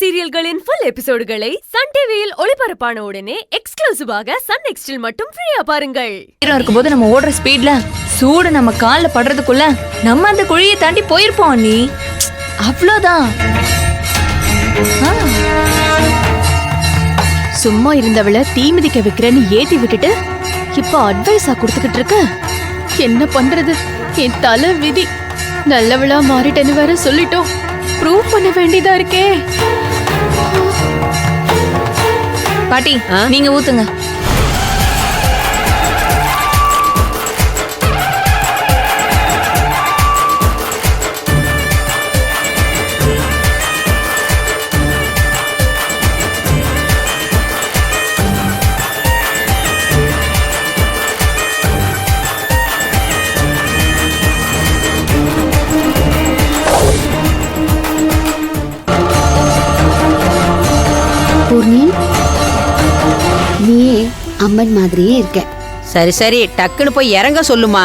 சீரியல்களின் full எபிசோடுகளை Sun டிவியில் ஒளிபரப்பான உடனே எக்ஸ்க்ளூசிவாக சன் நெக்ஸ்டில் மட்டும் ஃப்ரீயா பாருங்கள். இருக்கும்போது நம்ம ஓடுற ஸ்பீட்ல சூடு நம்ம கால்ல படுறதுக்குள்ள நம்ம அந்த குழியை தாண்டி போயிருப்போம். நீ அவ்வளோதான். சும்மா இருந்தவள தீ மிதிக்க வைக்கிறேன்னு ஏத்தி விட்டுட்டு இப்ப அட்வைஸா கொடுத்துக்கிட்டு இருக்க. என்ன பண்றது? என் தலை விதி. நல்லவளா மாறிட்டேன்னு வேற சொல்லிட்டோம். ப்ரூவ் பண்ண வேண்டியதா இருக்கே. பாட்டி நீங்க ஊத்துங்க. பூர்ணி, நீயே அம்மன் மாதிரியே இருக்க. சரி சரி, டக்குன்னு போய் இறங்க சொல்லுமா.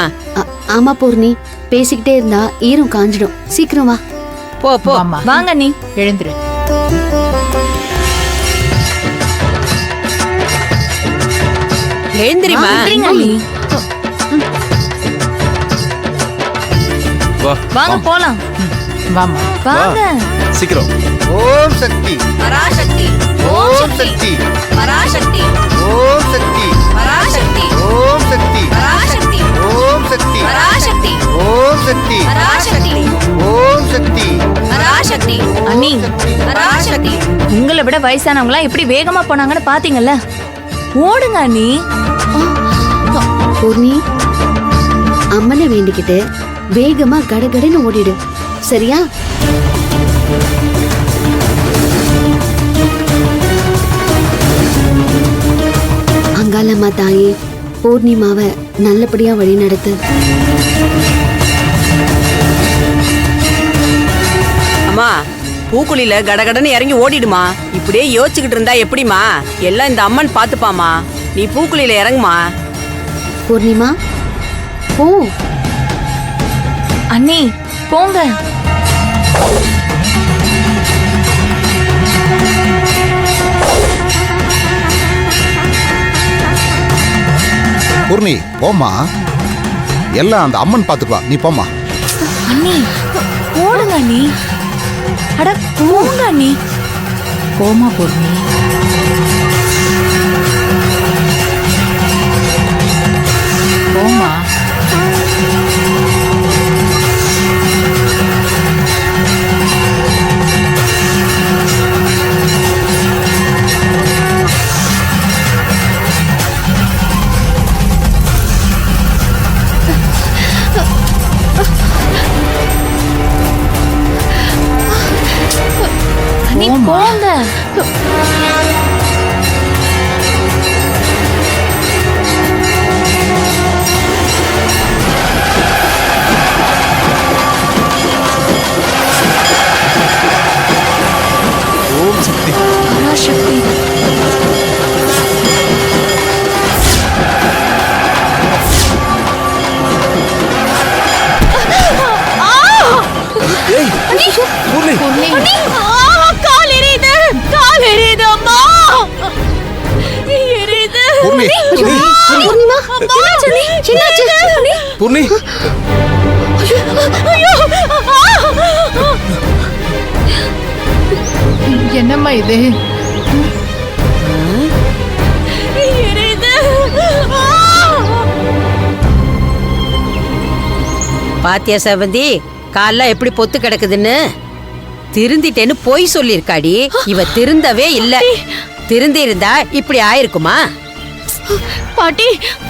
ஆமா பூர்ணி, பேசிக்கிட்டே இருந்தா ஈரம் காஞ்சிடும். சீக்கிரம் வா. போ போ. வாங்க நீ எழுந்துரு. எழுந்திரிமா. நீ வாங்க போலாம். வாமா வாங்க சீக்கிரம். ஓம் சக்தி பராசக்தி. ஓம் சக்தி பராசக்தி. ஓம் சக்தி பராசக்தி. ஓம் சக்தி பராசக்தி. ஓம் சக்தி பராசக்தி. ஓம் சக்தி பராசக்தி. ஓம் சக்தி பராசக்தி. அண்ணி பராசக்தி. உங்களை விட வயசானவங்களா எப்படி வேகமா போனாங்கன்னு பாத்தீங்கல்ல. ஓடுங்க அண்ணி. பூர்ணி, அம்மனை வேண்டிக்கிட்டு வேகமா கடகடன்னு ஓடிடு. சரியா? அங்காளம்மா தாயே, பூர்ணிமாவை நல்லபடியா வழி நடத்து. அம்மா, பூக்குழியில கடகடன்னு இறங்கி ஓடிடுமா. இப்படியே யோசிச்சுக்கிட்டு இருந்தா எப்படிமா? எல்லாம் இந்த அம்மன் பாத்துப்பாமா. நீ பூக்குழியில இறங்குமா. பூர்ணிமா போ. அண்ணி போங்க. பூர்ணி போம்மா, எல்லாம் அந்த அம்மன் பாத்துக்குவா. நீ போம்மா. அண்ணி போடுங்க அண்ணி. அட போங்க அண்ணி. போமா பூர்ணி. போமா. அண்ணி போங்க. ஓம் சக்தி பராசக்தி. ஏய் பூர்ணி, பூர்ணி கால் எரியுது, கால் எரியுது அம்மா. எரியுது. பூர்ணி, பூர்ணிமா, என்னாச்சு? பூர்ணி. ஐயோ. என்னம்மா இது? எரியுது. பாத்தியா செவந்தி, கால்லாம் எப்படி பொத்து கிடக்குதுன்னு. திருந்திட்டேன்னு பொய் சொல்லிருக்காடி. இவ திருந்தவே இல்ல. திருந்தி இருந்தா இப்படி ஆயிருக்குமா? பாட்டி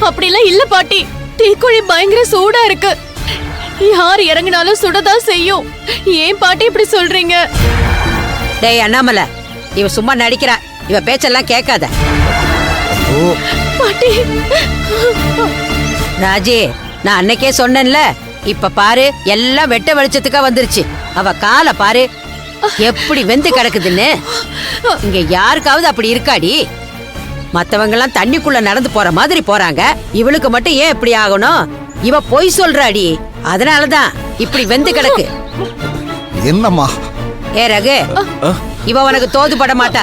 அப்படிலாம் இல்ல பாட்டி. தீக்குழி பயங்கர சூடா இருக்கு. யார் இறங்கினாலும் சுடதான் செய்யும். ஏன் பாட்டி இப்படி சொல்றீங்க? டேய் அண்ணாமலை, இவ சும்மா நடிக்கிறா. இவ பேச்செல்லாம் கேட்காத. பாட்டி ராஜி, நான் அன்னைக்கே சொன்னேன்ல. இப்ப பாரு, எல்லாம் வெட்ட வெளிச்சத்துக்கா வந்துருச்சு. அவ காலை பாரு எப்படி வெந்து கிடக்குதுன்னு. இங்க யாருக்காவது அப்படி இருக்காடி? மத்தவங்க எல்லாம் தண்ணிக்குள்ள நடந்து போற மாதிரி போறாங்க. இவளுக்கு மட்டும் ஏன் இப்படி ஆகணும்? இவ பொய் சொல்றாடி. அதனாலதான் இப்படி வெந்து கிடக்கு. என்னம்மா? ஏ ரகு, இவ உனக்கு தோதுபட மாட்டா.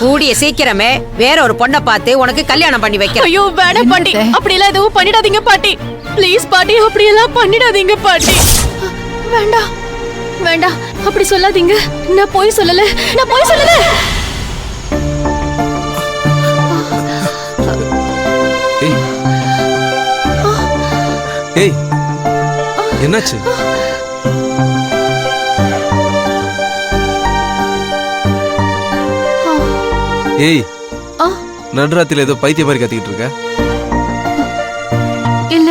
கூடிய சீக்கிரமே வேற ஒரு பொண்ணை பார்த்து உனக்கு கல்யாணம் பண்ணி வைக்க. ஐயோ வேணாம் பாட்டி, அப்படி எல்லாம் எதுவும் பண்ணிடாதீங்க பாட்டி. ப்ளீஸ் பாட்டி, அப்படி எல்லாம் பண்ணிடாதீங்க பாட்டி. வேண்டாம் வேண்டாம், அப்படி சொல்லாதீங்க. நான் போய் சொல்லல. ஏய் என்னாச்சு? ஏய் நடுராத்திரில ஏதோ பைத்திய மாதிரி கத்திக்கிட்டு இருக்க. இல்ல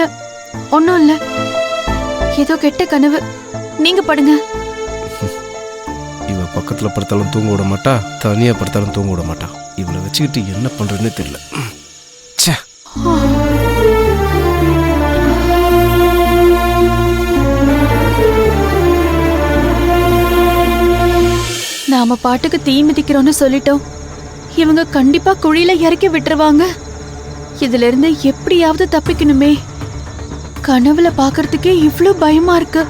ஒண்ணும் இல்ல, ஏதோ கெட்ட கனவு. நீங்க படுங்க. இவ பக்கத்துல படுத்தாலும் தூங்க விட மாட்டா, தனியா படுத்தாலும் தூங்க விட மாட்டா. இவளை வச்சுக்கிட்டு என்ன பண்றதுன்னு தெரியல. ச்சே. நாம பாட்டுக்கு தீ மிதிக்கிறோம்னு சொல்லிட்டோம். இவங்க கண்டிப்பா குழியில இறக்கி விட்டுருவாங்க. இதுல இருந்து எப்படியாவது தப்பிக்கணுமே. கனவுல பாக்குறதுக்கே இவ்ளோ பயமா இருக்கு.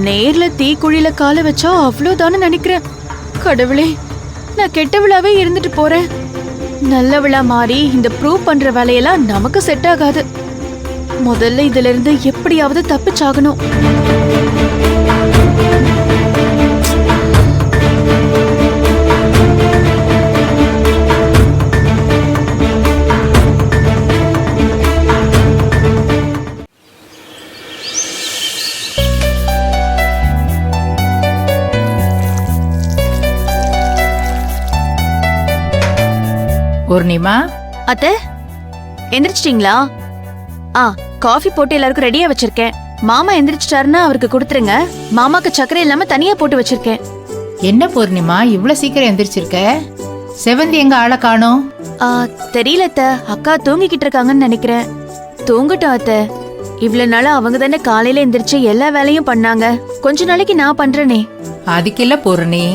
நேர்ல தீ குழியில கால வச்சா அவ்வளவுதானு நினைக்கிறேன். கடவுளே, நான் கெட்டவளாவே இருந்துட்டு போறேன். நல்லவளா மாறி இந்த ப்ரூவ் பண்ற வேலையெல்லாம் நமக்கு செட் ஆகாது. முதல்ல இதுல இருந்து எப்படியாவது தப்பிச்சாகணும். பூர்ணிமா, அத்தை எந்திரிச்சிட்டீங்களா? காஃபி போட்டு எல்லாருக்கும் ரெடியா வச்சிருக்கேன். மாமா எந்திரிச்சிட்டாருன்னா அவருக்கு கொடுத்துருங்க. மாமாக்கு சக்கரை இல்லாம தனியா போட்டு வச்சிருக்கேன். என்ன பூர்ணிமா இவ்வளவு சீக்கிரம் எந்திரிச்சிருக்க? செவந்தி எங்க ஆளை காணோம்? தெரியல அத்தை, அக்கா தூங்கிக்கிட்டு இருக்காங்கன்னு நினைக்கிறேன். தூங்கட்டும் அத்தை. இவ்வளவு நாளா அவங்க தானே காலையில எந்திரிச்சு எல்லா வேலையும் பண்ணாங்க. கொஞ்ச நாளைக்கு நான் பண்றேனே. அதுக்கில்ல பூர்ணி,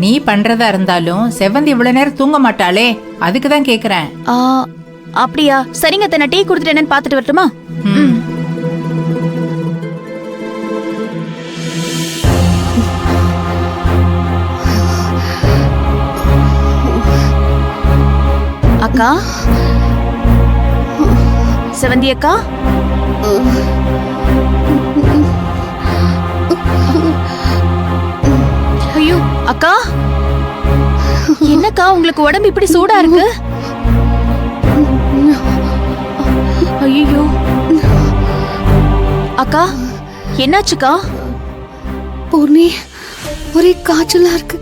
நீ பண்றதா இருந்தாலும் செவந்தி இவ்வளவு நேரம் தூங்க மாட்டாளே, அதுக்குதான் கேக்குறேன். அப்படியா? சரிங்க அத்தை, நான் டீ குடுத்துட்டு என்னன்னு பாத்துட்டு வரட்டுமா? அக்கா, செவந்தி அக்கா, ஐயோ அக்கா, என்னக்கா உங்களுக்கு உடம்பு இப்படி சூடா இருக்கு? ஐயோ அக்கா, என்னாச்சுக்கா? பூர்ணி, ஒரே காய்ச்சலா இருக்கு.